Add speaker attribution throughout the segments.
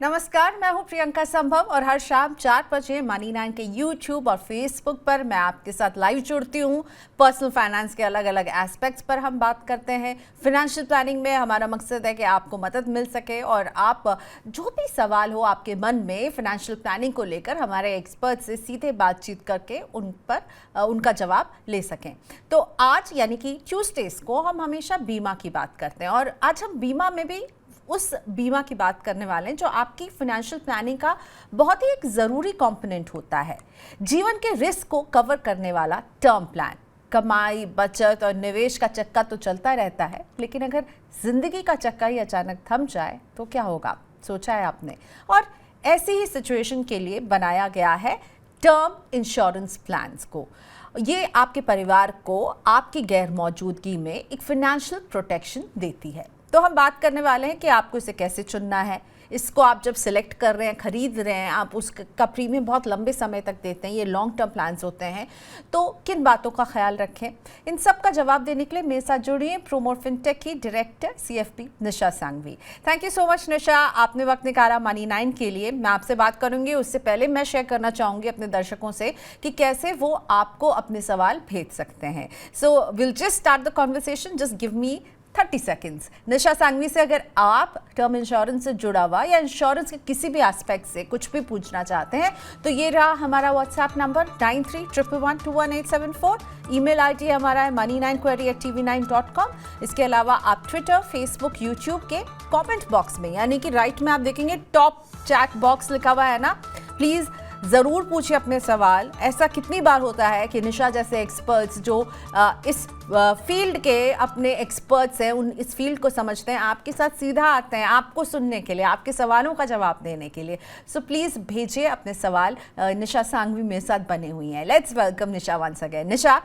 Speaker 1: नमस्कार, मैं हूं प्रियंका संभव और हर शाम 4 बजे मनी 9 के यूट्यूब और फेसबुक पर मैं आपके साथ लाइव जुड़ती हूं। पर्सनल फाइनेंस के अलग अलग एस्पेक्ट्स पर हम बात करते हैं। फाइनेंशियल प्लानिंग में हमारा मकसद है कि आपको मदद मिल सके और आप जो भी सवाल हो आपके मन में फाइनेंशियल प्लानिंग को लेकर हमारे एक्सपर्ट से सीधे बातचीत करके उन पर उनका जवाब ले सकें। तो आज यानी कि ट्यूसडेज को हम हमेशा बीमा की बात करते हैं और आज हम बीमा में भी उस बीमा की बात करने वाले हैं जो आपकी फाइनेंशियल प्लानिंग का बहुत ही एक ज़रूरी कंपोनेंट होता है। जीवन के रिस्क को कवर करने वाला टर्म प्लान। कमाई, बचत और निवेश का चक्का तो चलता रहता है, लेकिन अगर जिंदगी का चक्का ही अचानक थम जाए तो क्या होगा, सोचा है आपने? और ऐसी ही सिचुएशन के लिए बनाया गया है टर्म इंश्योरेंस प्लान्स को। ये आपके परिवार को आपकी गैर मौजूदगी में एक फाइनेंशियल प्रोटेक्शन देती है। तो हम बात करने वाले हैं कि आपको इसे कैसे चुनना है। इसको आप जब सिलेक्ट कर रहे हैं, खरीद रहे हैं, आप उसका प्रीमियम बहुत लंबे समय तक देते हैं, ये लॉन्ग टर्म प्लान्स होते हैं, तो किन बातों का ख्याल रखें? इन सब का जवाब देने के लिए मेरे साथ जुड़िए प्रोमोर फिनटेक की director CFP Nisha Sanghvi. Thank you so much Nisha, आपने वक्त निकाला मनी 9 के लिए। मैं आपसे बात करूंगी, उससे पहले मैं शेयर करना चाहूँगी अपने दर्शकों से कि कैसे वो आपको अपने सवाल भेज सकते हैं। So will just start the conversation, just give me 30 seconds. Nisha Sanghvi से अगर आप टर्म इंश्योरेंस से जुड़ा हुआ या इंश्योरेंस के किसी भी एस्पेक्ट से कुछ भी पूछना चाहते हैं तो ये रहा हमारा व्हाट्सएप नंबर 9311121874। ईमेल ID हमारा है money9query@tv9.com। इसके अलावा आप ट्विटर, फेसबुक, यूट्यूब के कमेंट बॉक्स में यानी कि राइट में आप देखेंगे टॉप चैट बॉक्स लिखा हुआ है ना, प्लीज़ ज़रूर पूछिए अपने सवाल। ऐसा कितनी बार होता है कि निशा जैसे एक्सपर्ट्स जो इस फील्ड के अपने एक्सपर्ट्स हैं, उन इस फील्ड को समझते हैं, आपके साथ सीधा आते हैं आपको सुनने के लिए, आपके सवालों का जवाब देने के लिए। सो प्लीज़ भेजिए अपने सवाल। निशा सांघवी मेरे साथ बने हुई हैं। Let's welcome Nisha once again. Nisha,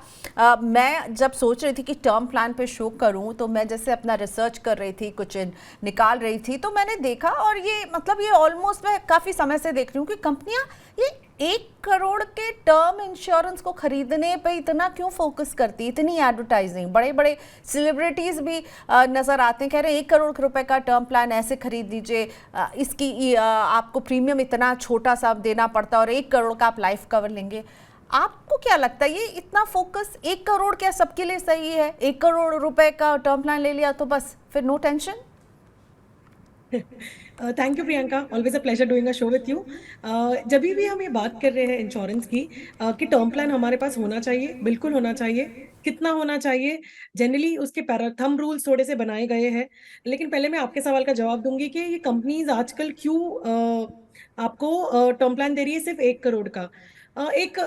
Speaker 1: मैं जब सोच रही थी कि टर्म प्लान पे शो करूं तो मैं जैसे अपना रिसर्च कर रही थी, कुछ निकाल रही थी, तो मैंने देखा और ये ऑलमोस्ट मैं काफ़ी समय से देख रही हूँ कि कंपनियाँ ये 1 करोड़ के टर्म इंश्योरेंस को खरीदने पे इतना क्यों फोकस करती, इतनी एडवर्टाइजिंग। बड़े बड़े सेलिब्रिटीज़ भी नज़र आते हैं, कह रहे हैं 1 करोड़ रुपए का टर्म प्लान ऐसे खरीद लीजिए, इसकी आपको प्रीमियम इतना छोटा सा देना पड़ता है और 1 करोड़ का आप लाइफ कवर लेंगे। आपको क्या लगता है ये इतना फोकस 1 करोड़ क्या सबके लिए सही है? 1 करोड़ रुपए का टर्म प्लान ले लिया तो बस फिर no tension?
Speaker 2: Thank you Priyanka, always a pleasure doing a show with you. जब भी हम ये बात कर रहे हैं इंश्योरेंस की कि टर्म प्लान हमारे पास होना चाहिए, बिल्कुल होना चाहिए। कितना होना चाहिए, जनरली उसके थंब रूल्स थोड़े से बनाए गए हैं। लेकिन पहले मैं आपके सवाल का जवाब दूंगी कि ये कंपनीज आजकल क्यों आपको टर्म प्लान दे रही है सिर्फ 1 करोड़ का। एक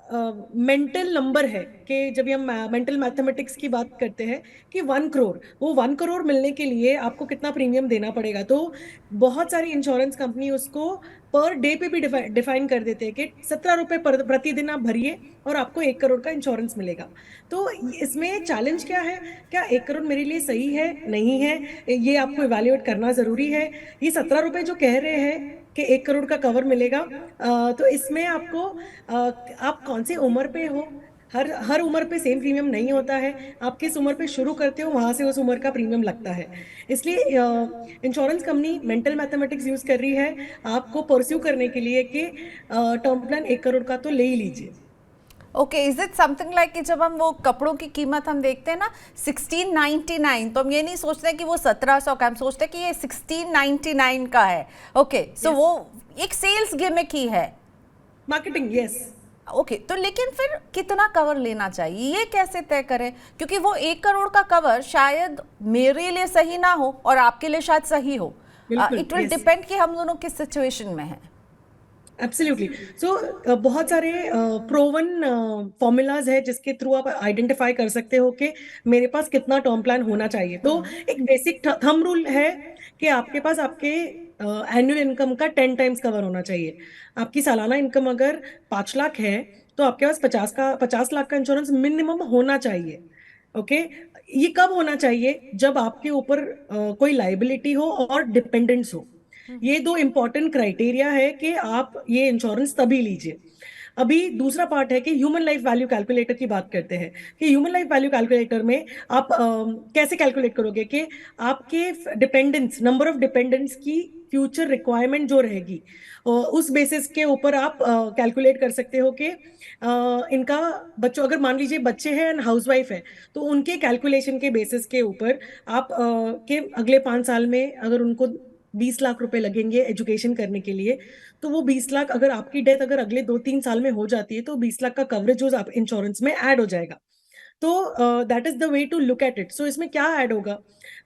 Speaker 2: मेंटल नंबर है कि जब भी हम मेंटल मैथमेटिक्स की बात करते हैं कि 1 करोड़, वो 1 करोड़ मिलने के लिए आपको कितना प्रीमियम देना पड़ेगा। तो बहुत सारी इंश्योरेंस कंपनी उसको पर डे पे भी डिफाइन कर देते हैं कि 17 रुपए प्रतिदिन आप भरिए और आपको 1 करोड़ का इंश्योरेंस मिलेगा। तो इसमें चैलेंज क्या है? क्या 1 करोड़ मेरे लिए सही है, नहीं है, ये आपको इवैल्यूएट करना जरूरी है। ये 17 रुपए जो कह रहे हैं कि 1 करोड़ का कवर मिलेगा, तो इसमें आपको आप कौन सी उम्र पे हो, हर उम्र पे सेम प्रीमियम नहीं होता है। आप किस उम्र पे शुरू करते हो वहां से उस उम्र का प्रीमियम लगता है। इसलिए insurance company mental mathematics use कर रही है आपको परस्यू करने के लिए कि टर्म प्लान 1 करोड़ का तो ले ही लीजिए।
Speaker 1: Okay, is it something like कि जब हम वो कपड़ों की कीमत हम देखते हैं ना 1699, तो हम ये नहीं सोचते कि वो 1700 का, हम सोचते हैं कि ये 1699 का है। ओके, सो वो एक सेल्स गिमिक ही है,
Speaker 2: मार्केटिंग। यस।
Speaker 1: ओके, तो लेकिन फिर कितना कवर लेना चाहिए ये कैसे तय करें? क्योंकि वो 1 करोड़ का कवर शायद मेरे लिए सही ना हो और आपके लिए शायद सही हो। इट विल डिपेंड कि हम दोनों किस सिचुएशन में हैं।
Speaker 2: एब्सोल्युटली। सो बहुत सारे प्रोवन फॉर्मूलाज है जिसके थ्रू आप आइडेंटिफाई कर सकते हो कि मेरे पास कितना टर्म प्लान होना चाहिए। तो एक बेसिक थंब रूल है कि आपके पास आपके एनुअल इनकम का 10 टाइम्स कवर होना चाहिए। आपकी सालाना इनकम अगर 5 लाख है तो आपके पास 50 लाख का इंश्योरेंस मिनिमम होना चाहिए। ओके, ये कब होना चाहिए? जब आपके ऊपर कोई लाइबिलिटी हो और डिपेंडेंट्स हो। ये 2 इंपॉर्टेंट क्राइटेरिया है कि आप ये इंश्योरेंस तभी लीजिए। अभी दूसरा पार्ट है कि ह्यूमन लाइफ वैल्यू कैलकुलेटर की बात करते हैं कि ह्यूमन लाइफ वैल्यू कैलकुलेटर में आप कैसे कैलकुलेट करोगे कि आपके डिपेंडेंट्स, नंबर ऑफ डिपेंडेंट्स की फ्यूचर रिक्वायरमेंट जो रहेगी, उस बेसिस के ऊपर आप कैलकुलेट कर सकते हो कि इनका बच्चों, अगर मान लीजिए बच्चे हैं एंड हाउसवाइफ है, तो उनके कैलकुलेशन के बेसिस के ऊपर आप के अगले 5 साल में अगर उनको 20 लाख रुपए लगेंगे एजुकेशन करने के लिए, तो वो 20 लाख, अगर आपकी डेथ अगर अगले 2-3 साल में हो जाती है, तो 20 लाख का कवरेज जो आप इंश्योरेंस में ऐड हो जाएगा। तो that is the way to look at it. So इसमें क्या ऐड होगा?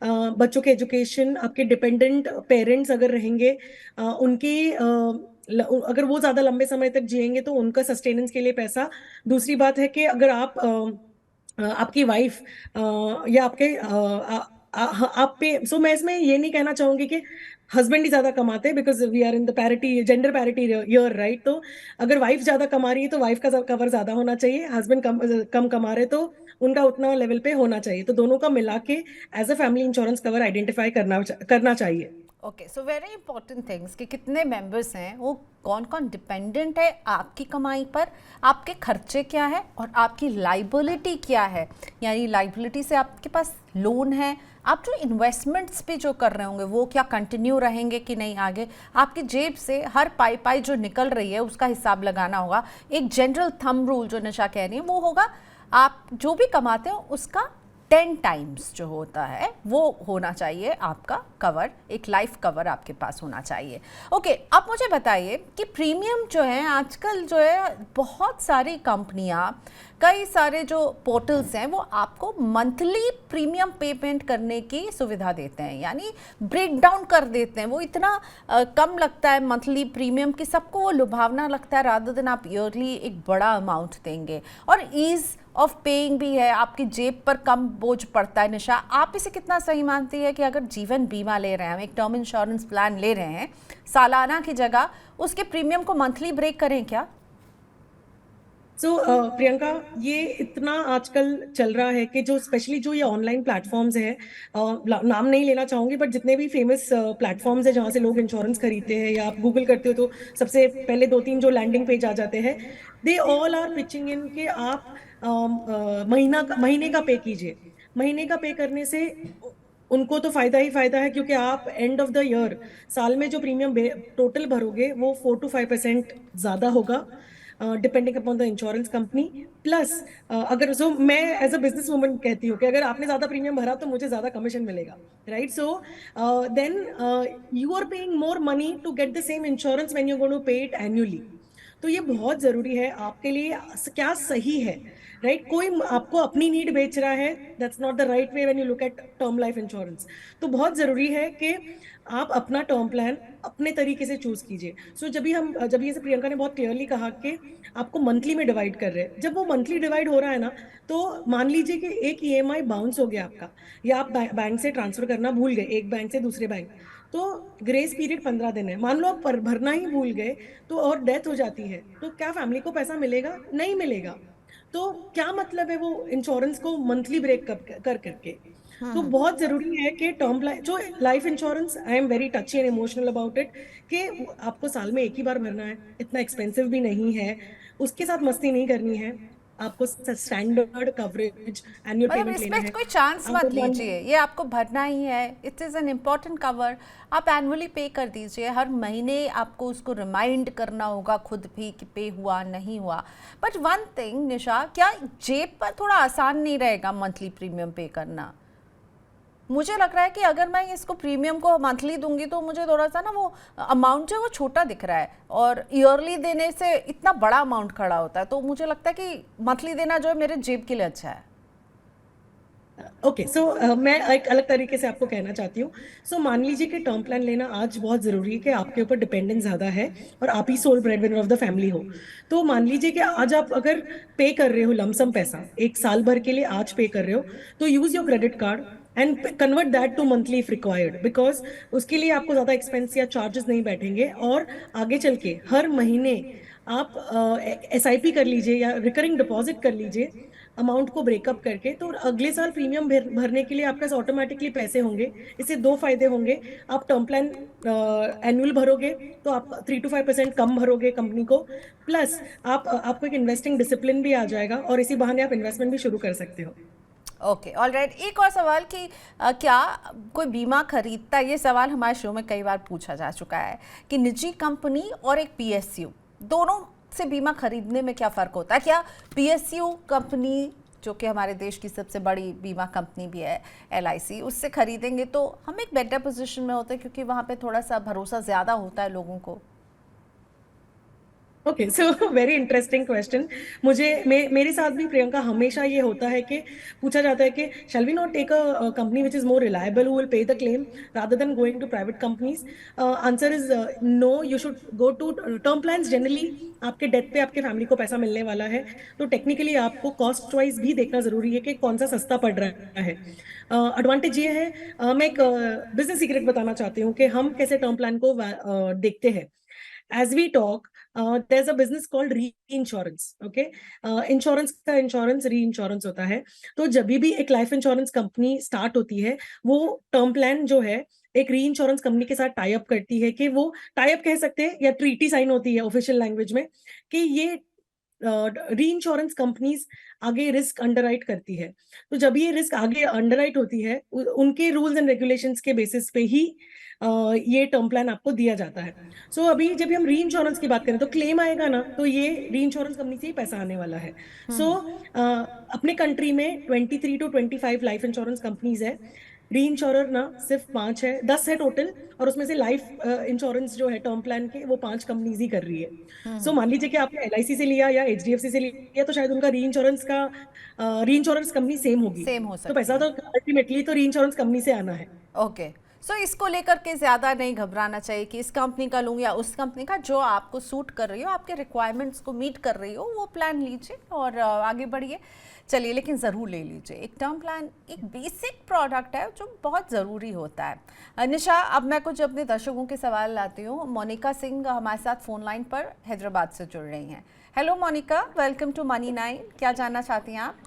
Speaker 2: बच्चों के एजुकेशन, आपके डिपेंडेंट पेरेंट्स अगर रहेंगे, उनकी अगर वो ज्यादा लंबे समय तक जिएंगे तो उनका सस्टेनेंस के लिए पैसा। दूसरी बात है कि अगर आप आपकी वाइफ या आपके आप पे, सो मैं इसमें ये नहीं कहना चाहूंगी कि हस्बैंड ही ज्यादा कमाते हैं, because we are in the parity, gender parity year, right? तो अगर वाइफ ज्यादा कमा रही है तो वाइफ का कवर ज्यादा होना चाहिए, हस्बैंड कम कमा रहे तो उनका उतना लेवल पे होना चाहिए। तो दोनों का मिला के as a family insurance cover identify करना चाहिए।
Speaker 1: Okay, so very important things कि कितने मेंबर्स हैं, वो कौन कौन डिपेंडेंट है आपकी कमाई पर, आपके खर्चे क्या है और आपकी लाइबिलिटी क्या है। यानी लाइबिलिटी से आपके पास लोन है, आप जो इन्वेस्टमेंट्स भी जो कर रहे होंगे वो क्या कंटिन्यू रहेंगे कि नहीं आगे, आपकी जेब से हर पाई पाई जो निकल रही है उसका हिसाब लगाना होगा। एक जनरल थंब रूल जो निशा कह रही है वो होगा, आप जो भी कमाते हो उसका 10 टाइम्स जो होता है वो होना चाहिए आपका कवर, एक लाइफ कवर आपके पास होना चाहिए। ओके, अब मुझे बताइए कि प्रीमियम जो है आजकल जो है बहुत सारी कंपनियां, कई सारे जो पोर्टल्स हैं वो आपको मंथली प्रीमियम पेमेंट करने की सुविधा देते हैं, यानी ब्रेक डाउन कर देते हैं। वो इतना कम लगता है मंथली प्रीमियम कि सबको वो लुभावना लगता है, रादर देन आप ईयरली एक बड़ा अमाउंट देंगे। और ईज ऑफ पेइंग भी है, आपकी जेब पर कम बोझ पड़ता है। निशा, आप इसे कितना सही मानती है कि अगर जीवन बीमा ले रहे हैं, हम एक टर्म इंश्योरेंस प्लान ले रहे हैं, सालाना की जगह उसके प्रीमियम को मंथली ब्रेक करें क्या?
Speaker 2: सो प्रियंका, ये इतना आजकल चल रहा है कि जो स्पेशली जो ये ऑनलाइन प्लेटफॉर्म्स हैं, नाम नहीं लेना चाहूंगी, बट जितने भी फेमस प्लेटफॉर्म्स हैं जहाँ से लोग इंश्योरेंस खरीदते हैं, या आप गूगल करते हो तो सबसे पहले 2-3 जो लैंडिंग पेज आ जाते हैं, they all are pitching in कि आप महीने का पे कीजिए। महीने का पे करने से उनको तो फायदा ही फायदा है, क्योंकि आप एंड ऑफ द ईयर साल में जो प्रीमियम टोटल भरोगे वो 4 to 5% ज्यादा होगा, depending upon the insurance company. Plus अगर सो मैं एज अ बिजनेस वुमन कहती हूँ कि अगर आपने ज्यादा प्रीमियम भरा तो मुझे ज्यादा कमीशन मिलेगा, right? So then you are paying more money to get the same insurance when you going to pay it annually. तो ये बहुत जरूरी है आपके लिए, क्या सही है, राइट? कोई आपको अपनी नीड बेच रहा है, that's not the right way when you look at term life insurance. तो बहुत जरूरी है कि आप अपना टर्म प्लान अपने तरीके से चूज कीजिए। सो जब ये प्रियंका ने बहुत क्लियरली कहा कि आपको मंथली में डिवाइड कर रहे हैं, जब वो मंथली डिवाइड हो रहा है ना, तो मान लीजिए कि एक ईएमआई बाउंस हो गया आपका, या आप बैंक से ट्रांसफर करना भूल गए, एक बैंक से दूसरे बैंक, तो ग्रेस पीरियड 15 दिन है। मान लो आप भरना ही भूल गए तो और डेथ हो जाती है, तो क्या फैमिली को पैसा मिलेगा? नहीं मिलेगा। तो क्या मतलब है वो इंश्योरेंस को मंथली ब्रेक कर करके? तो बहुत जरूरी है कि टर्म लाइफ, जो life insurance, I am very टची and emotional about it, कि आपको साल में एक ही बार भरना है, इतना एक्सपेंसिव भी नहीं है, उसके साथ मस्ती नहीं करनी है, आपको स्टैंडर्ड कवरेज एनुअल
Speaker 1: मतलब
Speaker 2: पेमेंट लेना
Speaker 1: इसमें
Speaker 2: है।
Speaker 1: कोई चांस मत
Speaker 2: आपको
Speaker 1: लीजिए, ये आपको भरना ही है, it is an important cover, आप एनुअली पे कर दीजिए। हर महीने आपको उसको रिमाइंड करना होगा खुद भी कि पे हुआ नहीं हुआ। बट वन थिंग निशा, क्या जेब पर थोड़ा आसान नहीं रहेगा मंथली प्रीमियम पे करना? मुझे लग रहा है कि अगर मैं इसको प्रीमियम को मंथली दूंगी तो मुझे थोड़ा सा ना वो अमाउंट जो है वो छोटा दिख रहा है, और ईयरली देने से इतना बड़ा अमाउंट खड़ा होता है, तो मुझे लगता है कि मंथली देना जो है मेरे जेब के लिए अच्छा है।
Speaker 2: ओके, सो मैं एक अलग तरीके से आपको कहना चाहती हूँ। सो मान लीजिए कि टर्म प्लान लेना आज बहुत जरूरी है, कि आपके ऊपर डिपेंडेंस ज्यादा है और आप ही सोल ब्रेडविनर ऑफ द फैमिली हो। तो मान लीजिए कि आज आप अगर पे कर रहे हो लमसम पैसा, एक साल भर के लिए आज पे कर रहे हो, तो use your credit card and convert that to monthly if required, because उसके लिए आपको ज्यादा एक्सपेंस या चार्जेस नहीं बैठेंगे, और आगे चल के हर महीने आप SIP कर लीजिए या रिकरिंग डिपॉजिट कर लीजिए अमाउंट को ब्रेकअप करके, तो अगले साल प्रीमियम भरने के लिए आपके पास ऑटोमेटिकली पैसे होंगे। इससे दो फायदे होंगे। आप टर्म प्लान एनुअल भरोगे तो आप 3 to 5% कम भरोगे कंपनी को, प्लस आपको एक इन्वेस्टिंग डिसिप्लिन भी आ जाएगा और इसी बहाने आप इन्वेस्टमेंट भी शुरू कर सकते हो।
Speaker 1: Okay, alright. एक और सवाल कि क्या कोई बीमा खरीदता है, ये सवाल हमारे शो में कई बार पूछा जा चुका है कि निजी कंपनी और एक PSU दोनों से बीमा खरीदने में क्या फ़र्क होता है? क्या PSU कंपनी, जो कि हमारे देश की सबसे बड़ी बीमा कंपनी भी है LIC, उससे खरीदेंगे तो हम एक बेटर पोजीशन में होते हैं क्योंकि वहाँ पे थोड़ा सा भरोसा ज़्यादा होता है लोगों को?
Speaker 2: Okay, so very interesting question. मेरे साथ भी प्रियंका हमेशा ये होता है कि पूछा जाता है कि shall we not take a company which is more reliable who will pay the claim rather than going to private companies. Answer is no, you should go to term plans. Generally आपके death पे आपके family को पैसा मिलने वाला है, तो technically आपको कॉस्ट वाइज भी देखना जरूरी है कि कौन सा सस्ता पड़ रहा है। एडवांटेज ये है, मैं एक बिजनेस सीक्रेट बताना चाहती हूँ कि हम कैसे टर्म प्लान को देखते हैं। As we talk, there's a business called reinsurance. Okay, insurance का इंश्योरेंस री इंश्योरेंस होता है। तो जब भी एक लाइफ इंश्योरेंस कंपनी स्टार्ट होती है, वो टर्म प्लान जो है एक री इंश्योरेंस कंपनी के साथ टाई अप करती है, कि वो टाई अप कह सकते हैं या ट्रीटी साइन होती है ऑफिशियल लैंग्वेज में, कि ये री इंश्योरेंस कंपनीज आगे रिस्क अंडरराइट करती है। तो जब ये रिस्क आगे अंडरराइट होती है, उनके रूल्स एंड रेगुलेशंस के बेसिस पे ही ये टर्म प्लान आपको दिया जाता है। सो अभी जब हम री इंश्योरेंस की बात करें तो क्लेम आएगा ना, तो ये री इंश्योरेंस कंपनी से ही पैसा आने वाला है। सो अपने कंट्री में 23 to 25 लाइफ इंश्योरेंस कंपनीज है। री इंश्योरर ना सिर्फ 5 है, 10 है टोटल, और उसमें से लाइफ इंश्योरेंस जो है टर्म प्लान के, वो 5 कंपनीज ही कर रही है। सो मान लीजिए कि आपने LIC से लिया या HDFC से लिया, तो शायद उनका री इंश्योरेंस कंपनी सेम होगी,
Speaker 1: सेम हो
Speaker 2: तो
Speaker 1: सकती
Speaker 2: पैसा
Speaker 1: है।
Speaker 2: तो अल्टीमेटली तो री इंश्योरेंस कंपनी से आना है।
Speaker 1: ओके, सो इसको लेकर के ज़्यादा नहीं घबराना चाहिए कि इस कंपनी का लूँ या उस कंपनी का। जो आपको सूट कर रही हो, आपके रिक्वायरमेंट्स को मीट कर रही हो, वो प्लान लीजिए और आगे बढ़िए। चलिए, लेकिन ज़रूर ले लीजिए। एक टर्म प्लान एक बेसिक प्रोडक्ट है जो बहुत ज़रूरी होता है। निशा, अब मैं कुछ अपने दर्शकों के सवाल लाती हूँ। मोनिका सिंह हमारे साथ फ़ोन लाइन पर हैदराबाद से जुड़ रही हैं। Hello Monika, welcome to money 9। क्या जानना चाहती हैं आप?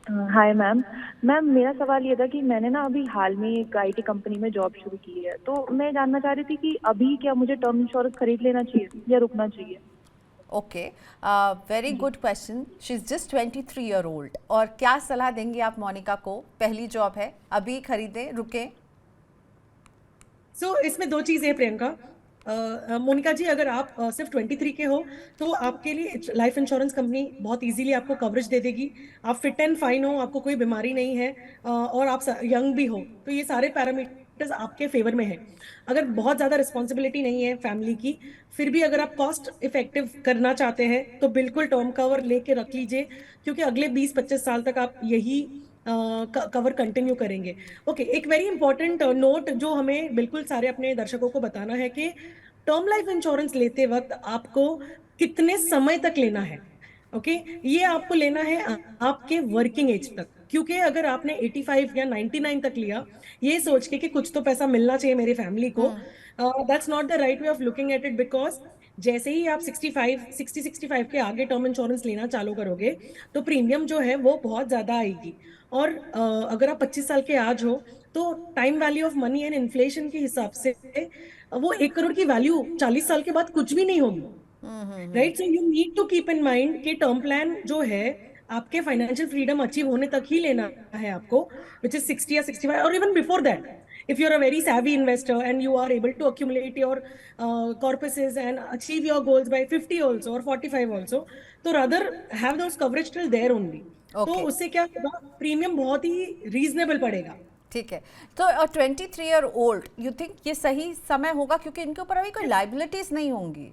Speaker 3: Hi ma'am. मेरा सवाल ये था कि मैंने ना अभी हाल में एक IT कंपनी में जॉब शुरू की है, तो मैं जानना चाह रही थी कि अभी क्या मुझे टर्म इंश्योरेंस खरीद लेना चाहिए या रुकना चाहिए?
Speaker 1: Okay, very good question. She is just 23 year old। और क्या सलाह देंगे आप मोनिका को? पहली जॉब है, अभी खरीदें, रुकें?
Speaker 2: सो इसमें दो चीजें हैं प्रियंका। मोनिका जी, अगर आप सिर्फ 23 के हो, तो आपके लिए लाइफ इंश्योरेंस कंपनी बहुत इजीली आपको कवरेज दे देगी। आप फिट एंड फाइन हो, आपको कोई बीमारी नहीं है, और आप यंग भी हो, तो ये सारे पैरामीटर्स आपके फेवर में है। अगर बहुत ज्यादा रिस्पॉन्सिबिलिटी नहीं है फैमिली की, फिर भी अगर आप कॉस्ट इफेक्टिव करना चाहते हैं, तो बिल्कुल टर्म कवर लेके रख लीजिए, क्योंकि अगले 20-25 साल तक आप यही कवर कंटिन्यू करेंगे। ओके, एक वेरी इंपॉर्टेंट नोट जो हमें बिल्कुल सारे अपने दर्शकों को बताना है कि टर्म लाइफ इंश्योरेंस लेते वक्त आपको कितने समय तक लेना है। ओके, ये आपको लेना है आपके वर्किंग एज तक, क्योंकि अगर आपने 85 या 99 तक लिया, ये सोच के कि कुछ तो पैसा मिलना चाहिए मेरी फैमिली को, that's not the right way of looking at it. Because जैसे ही आप 65 के आगे टर्म इंश्योरेंस लेना चालू करोगे, तो प्रीमियम जो है वो बहुत ज्यादा आएगी। और अगर आप 25 साल के आज हो, तो time value of money and inflation के हिसाब से वो 1 करोड़ की वैल्यू 40 साल के बाद कुछ भी नहीं होगी। Right, so you need to keep in mind कि टर्म प्लान जो है आपके फाइनेंशियल फ्रीडम अचीव होने तक ही लेना है आपको, विच इज 60 या 65, और even before that, if you're a very savvy investor and you are able to accumulate your corpuses and achieve your goals by 50 also or 45 also, तो rather have those coverage till there only। तो
Speaker 1: okay,
Speaker 2: उससे क्या होगा, premium बहुत ही reasonable पड़ेगा।
Speaker 1: ठीक है। तो 23 year old, यू थिंक ये सही समय होगा क्योंकि इनके ऊपर अभी कोई लाइबिलिटीज नहीं होंगी?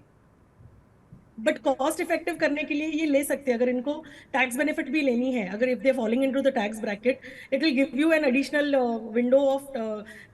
Speaker 2: बट कॉस्ट इफेक्टिव करने के लिए ये ले सकते हैं, अगर इनको टैक्स बेनिफिट भी लेनी है, अगर if they falling into the tax bracket, it will give you an additional window of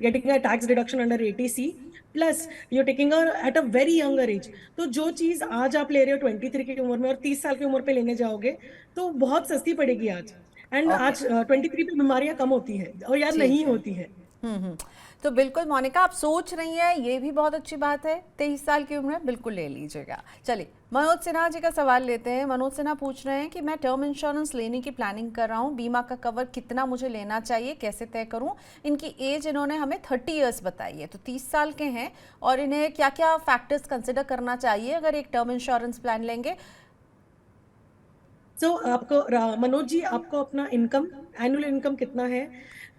Speaker 2: getting a tax deduction under ATC, plus you taking at a very younger age. तो जो चीज आज आप ले रहे हो 23 की उम्र में और 30 साल की उम्र पे लेने जाओगे, तो बहुत सस्ती पड़ेगी आज। एंड
Speaker 1: ओके,
Speaker 2: आज 23 पे बीमारियां कम होती है, और यार
Speaker 1: ठीक
Speaker 2: नहीं
Speaker 1: है।
Speaker 2: होती है।
Speaker 1: तो बिल्कुल मोनिका, आप सोच रही हैं, ये भी बहुत अच्छी बात है। 23 साल की उम्र में बिल्कुल ले लीजिएगा। चलिए मनोज सिन्हा जी का सवाल लेते हैं। मनोज सिन्हा पूछ रहे हैं कि मैं टर्म इंश्योरेंस लेने की प्लानिंग कर रहा हूँ, बीमा का कवर कितना मुझे लेना चाहिए, कैसे तय करूँ? इनकी एज इन्होंने हमें 30 ईयर्स बताई है, तो 30 साल के हैं, और इन्हें क्या क्या फैक्टर्स कंसिडर करना चाहिए अगर एक टर्म इंश्योरेंस प्लान लेंगे?
Speaker 2: आपको मनोज जी, आपको अपना इनकम, एनुअल इनकम कितना है,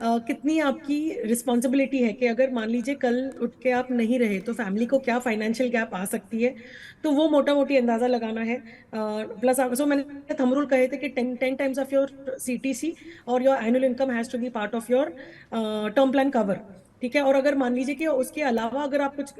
Speaker 2: कितनी आपकी रिस्पॉन्सिबिलिटी है कि अगर मान लीजिए कल उठ के आप नहीं रहे तो फैमिली को क्या फाइनेंशियल गैप आ सकती है, तो वो मोटा मोटी अंदाजा लगाना है। प्लस सो मैंने थंब रूल कहे थे कि 10 टाइम्स ऑफ योर सीटीसी और your annual income has to be part of your term plan cover. ठीक है। और अगर मान लीजिए कि उसके अलावा अगर आप कुछ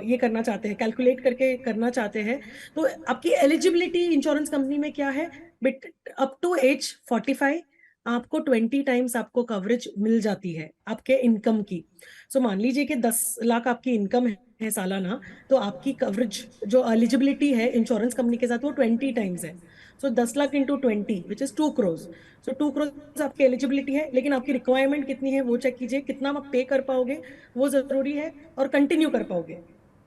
Speaker 2: ये करना चाहते हैं, कैलकुलेट करके करना चाहते हैं, तो आपकी एलिजिबिलिटी इंश्योरेंस कंपनी में क्या है, बिट अप टू एज 45 आपको 20 टाइम्स आपको कवरेज मिल जाती है आपके इनकम की। सो मान लीजिए कि 10 लाख आपकी इनकम है सालाना, तो आपकी कवरेज जो एलिजिबिलिटी है इंश्योरेंस कंपनी के साथ वो 20 टाइम्स है। So 10 lakh into 20 which is 2 crore. So 2 crore आपकी एलिजिबिलिटी है, लेकिन आपकी रिक्वायरमेंट कितनी है वो चेक कीजिए, कितना आप पे कर पाओगे वो जरूरी है, और कंटिन्यू कर पाओगे।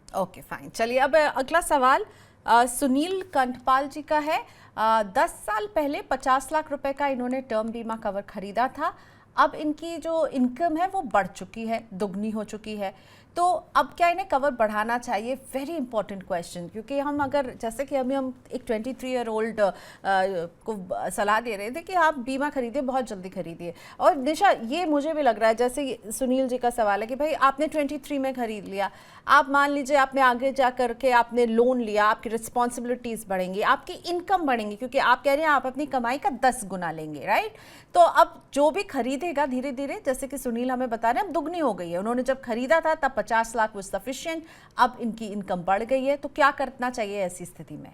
Speaker 1: Okay fine. चलिए अब अगला सवाल सुनील कंठपाल जी का है। 10 साल पहले 50 लाख रुपए का इन्होंने टर्म बीमा कवर खरीदा था। अब इनकी जो इनकम है वो बढ़ चुकी है, दुगनी हो चुकी है, तो अब क्या इन्हें कवर बढ़ाना चाहिए? वेरी इंपॉर्टेंट क्वेश्चन, क्योंकि हम अगर जैसे कि अभी हम एक 23 ईयर ओल्ड को सलाह दे रहे थे कि आप बीमा खरीदिए, बहुत जल्दी खरीदिए। और निशा, ये मुझे भी लग रहा है जैसे सुनील जी का सवाल है कि भाई आपने 23 में खरीद लिया, आप मान लीजिए आपने आगे जा करके आपने लोन लिया, आपकी रिस्पॉन्सिबिलिटीज़ बढ़ेंगी, आपकी इनकम बढ़ेंगी, क्योंकि आप कह रहे हैं आप अपनी कमाई का 10 गुना लेंगे, राइट? तो अब जो भी खरीदेगा धीरे धीरे, जैसे कि सुनील हमें बता रहे हैं, अब दुगनी हो गई है। उन्होंने जब खरीदा था तब 50 लाख वो सफिशिएंट, अब इनकी इनकम बढ़ गई है, तो क्या करना चाहिए ऐसी स्थिति में?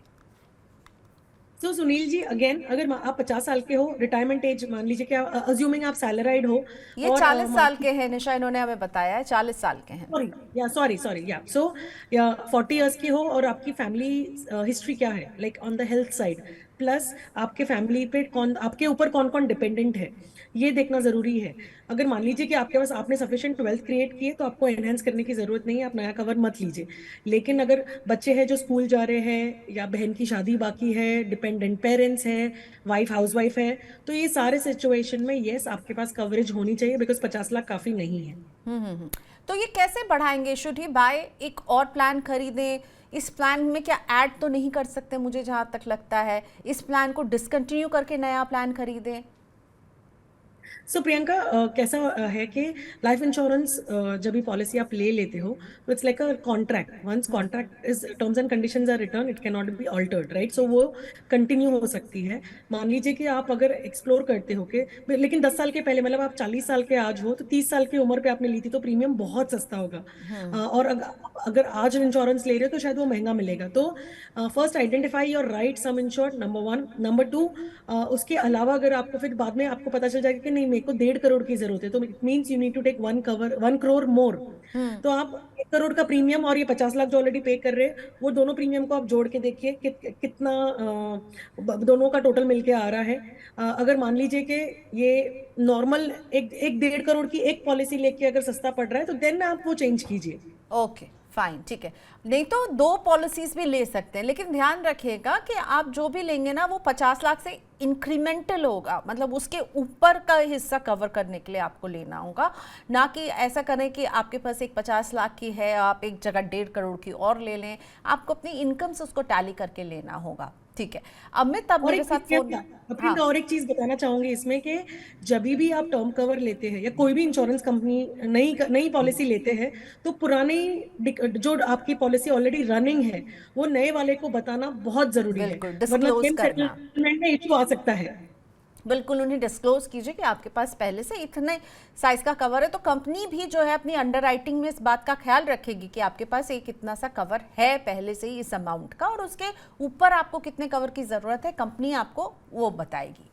Speaker 2: तो सुनील जी, अगेन अगर आप 50 साल के हो, रिटायरमेंट एज मान लीजिए कि अज्यूमिंग आप सैलराइड हो,
Speaker 1: ये
Speaker 2: और
Speaker 1: 40 साल के हैं निशा, इन्होंने हमें बताया है 40 साल के हैं।
Speaker 2: सॉरी या सो या 40 इयर्स की हो, और आपकी फैमिली हिस्ट्री क्या है, like on the health side, plus आपके फैमिली पे कौन, आपके ऊपर कौन कौन डिपेंडेंट है, ये देखना जरूरी है। अगर मान लीजिए कि आपके पास आपने सफिशिएंट वेल्थ क्रिएट की है, तो आपको एनहेंस करने की जरूरत नहीं है, आप नया कवर मत लीजिए। लेकिन अगर बच्चे हैं जो स्कूल जा रहे हैं, या बहन की शादी बाकी है, डिपेंडेंट पेरेंट्स हैं, वाइफ हाउसवाइफ है, तो ये सारे सिचुएशन में यस आपके पास कवरेज होनी चाहिए, बिकॉज 50 लाख काफी नहीं है।
Speaker 1: तो ये कैसे बढ़ाएंगे? शुड ही बाय एक और प्लान खरीदें? इस प्लान में क्या ऐड तो नहीं कर सकते, मुझे जहाँ तक लगता है इस प्लान को डिसकंटिन्यू करके नया प्लान खरीदें?
Speaker 2: सो प्रियंका, कैसा है कि लाइफ इंश्योरेंस जब भी पॉलिसी आप ले लेते हो, तो it's like a contract. Once contract is, terms and conditions are written, it can not be altered, right? So वो कंटिन्यू हो सकती है। मान लीजिए कि आप अगर एक्सप्लोर करते हो कि, लेकिन 10 साल के पहले, मतलब आप 40 साल के आज हो, तो 30 साल की उम्र पे आपने ली थी, तो प्रीमियम बहुत सस्ता होगा। और अगर आज इंश्योरेंस ले रहे हो तो शायद वो महंगा मिलेगा। तो first identify your right some insured, number 1। Number 2, उसके अलावा अगर आपको फिर बाद में आपको पता चल जाएगा कि नहीं, मेरे को 1.5 करोड़ की जरूरत है, तो it means you need to take 1 crore more. तो आप 1 करोड़ का प्रीमियम और ये 50 लाख जो ऑलरेडी पे कर रहे हैं, वो दोनों प्रीमियम को आप जोड़ के देखिए कितना दोनों का टोटल मिलके आ रहा है। अगर मान लीजिए कि ये नॉर्मल एक 1.5 करोड़ की एक पॉलिसी लेके अगर सस्ता पड़ रहा है, तो देन आप वो चेंज कीजिए।
Speaker 1: ओके फाइन, ठीक है। नहीं तो 2 पॉलिसीज भी ले सकते हैं, लेकिन ध्यान रखिएगा कि आप जो भी लेंगे ना वो 50 लाख से इंक्रीमेंटल होगा, मतलब उसके ऊपर का हिस्सा कवर करने के लिए आपको लेना होगा। ना कि ऐसा करें कि आपके पास एक 50 लाख की है, आप एक जगह 1.5 करोड़ की और ले लें, आपको अपनी इनकम से उसको टैली करके लेना होगा। ठीक है। अमित, अब मेरे साथ फोन।
Speaker 2: हाँ, और एक चीज बताना चाहूंगी इसमें कि जब भी आप टर्म कवर लेते हैं या कोई भी इंश्योरेंस कंपनी नई पॉलिसी लेते हैं, तो पुरानी जो आपकी पॉलिसी ऑलरेडी रनिंग है, वो नए वाले को बताना बहुत जरूरी है,
Speaker 1: बिल्कुल,
Speaker 2: वरना
Speaker 1: डिस्क्लोज
Speaker 2: क्लेम
Speaker 1: करना।
Speaker 2: सेटलमेंट में इशू आ सकता है।
Speaker 1: बिल्कुल उन्हें डिस्क्लोज कीजिए कि आपके पास पहले से इतने साइज का कवर है, तो कंपनी भी जो है अपनी अंडरराइटिंग में इस बात का ख्याल रखेगी कि आपके पास एक इतना सा कवर है पहले से ही इस अमाउंट का, और उसके ऊपर आपको कितने कवर की ज़रूरत है कंपनी आपको वो बताएगी।